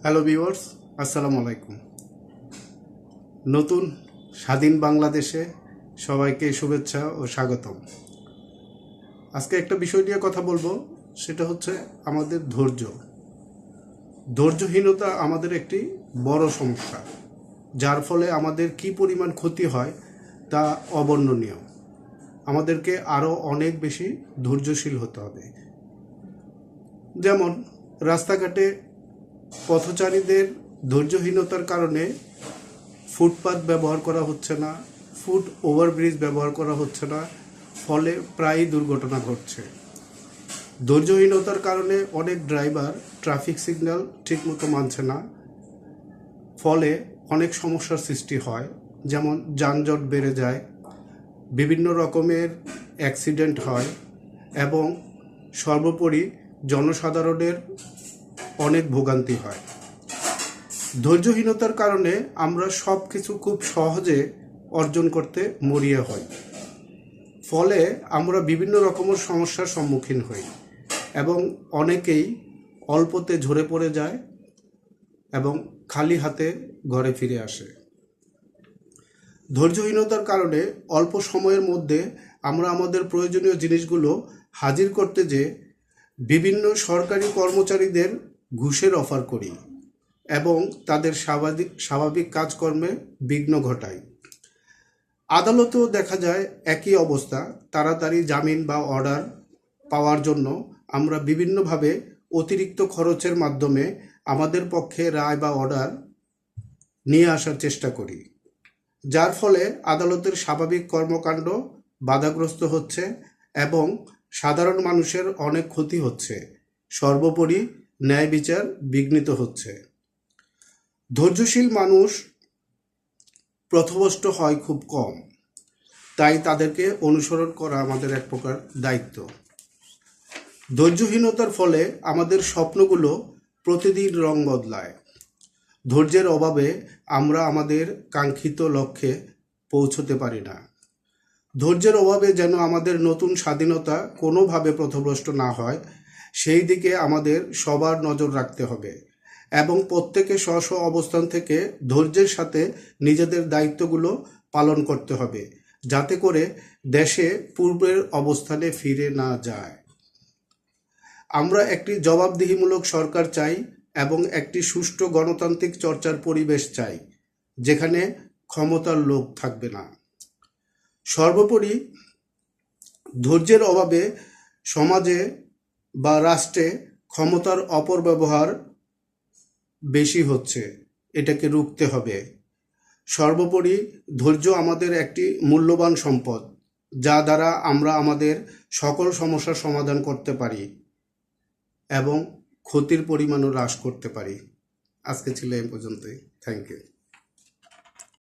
Hello viewers, আসসালামু আলাইকুম। নতুন স্বাধীন বাংলাদেশে সবাইকে শুভেচ্ছা ও স্বাগতম। আজকে একটা বিষয় নিয়ে কথা বলবো, সেটা হচ্ছে আমাদের ধৈর্যহীনতা আমাদের একটি বড় সমস্যা, যার ফলে আমাদের কি পরিমাণ ক্ষতি হয় তা অবর্ণনীয়। আমাদেরকে আরও অনেক বেশি ধৈর্যশীল হতে হবে। যেমন রাস্তাঘাটে পথচারীদের ধৈর্যহীনতার কারণে ফুটপাত ব্যবহার করা হচ্ছে না, ফুট ওভারব্রিজ ব্যবহার করা হচ্ছে না, ফলে প্রায়ই দুর্ঘটনা ঘটছে। ধৈর্যহীনতার কারণে অনেক ড্রাইভার ট্রাফিক সিগন্যাল ঠিকমতো মানছে না, ফলে অনেক সমস্যার সৃষ্টি হয়। যেমন যানজট বেড়ে যায়, বিভিন্ন রকমের অ্যাক্সিডেন্ট হয় এবং সর্বোপরি জনসাধারণের অনেক ভোগান্তি হয়। ধৈর্যহীনতার কারণে আমরা সব কিছু খুব সহজে অর্জন করতে মরিয়া হই, ফলে আমরা বিভিন্ন রকমের সমস্যার সম্মুখীন হই এবং অনেকেই অল্পতে ঝরে পড়ে যায় এবং খালি হাতে ঘরে ফিরে আসে। ধৈর্যহীনতার কারণে অল্প সময়ের মধ্যে আমরা আমাদের প্রয়োজনীয় জিনিসগুলো হাজির করতে যে বিভিন্ন সরকারি কর্মচারীদের ঘুষের অফার করি এবং তাদের স্বাভাবিক কাজকর্মে বিঘ্ন ঘটাই। আদালতেও দেখা যায় একই অবস্থা। তাড়াতাড়ি জামিন বা অর্ডার পাওয়ার জন্য আমরা বিভিন্নভাবে অতিরিক্ত খরচের মাধ্যমে আমাদের পক্ষে রায় বা অর্ডার নিয়ে আসার চেষ্টা করি, যার ফলে আদালতের স্বাভাবিক কর্মকাণ্ড বাধাগ্রস্ত হচ্ছে এবং সাধারণ মানুষের অনেক ক্ষতি হচ্ছে। সর্বোপরি ন্যায় বিচার বিঘ্নিত হচ্ছে। ধৈর্যশীল মানুষ পথভ্রষ্ট হয় খুব কম, তাই তাদেরকে অনুসরণ করা আমাদের এক প্রকার দায়িত্ব। ধৈর্যহীনতার ফলে আমাদের স্বপ্নগুলো প্রতিদিন রং বদলায়। ধৈর্যের অভাবে আমরা আমাদের কাঙ্ক্ষিত লক্ষ্যে পৌঁছতে পারি না। ধৈর্যের অভাবে যেন আমাদের নতুন স্বাধীনতা কোনোভাবে পথভ্রষ্ট না হয়, সেই দিকে আমাদের সবার নজর রাখতে হবে এবং প্রত্যেকে স্ব স্ব অবস্থান থেকে ধৈর্যের সাথে নিজেদের দায়িত্বগুলো পালন করতে হবে, যাতে করে দেশে পূর্বের অবস্থানে ফিরে না যায়। আমরা একটি জবাবদিহিমূলক সরকার চাই এবং একটি সুষ্ঠু গণতান্ত্রিক চর্চার পরিবেশ চাই, যেখানে ক্ষমতার লোভ থাকবে না। সর্বোপরি ধৈর্যের অভাবে সমাজে বা রাষ্ট্রে ক্ষমতার অপব্যবহার বেশি হচ্ছে, এটাকে রুখতে হবে। সর্বোপরি ধৈর্য আমাদের একটি মূল্যবান সম্পদ, যা দ্বারা আমরা আমাদের সকল সমস্যার সমাধান করতে পারি এবং ক্ষতির পরিমাণও হ্রাস করতে পারি। আজকে ছিল এই পর্যন্তই। Thank you.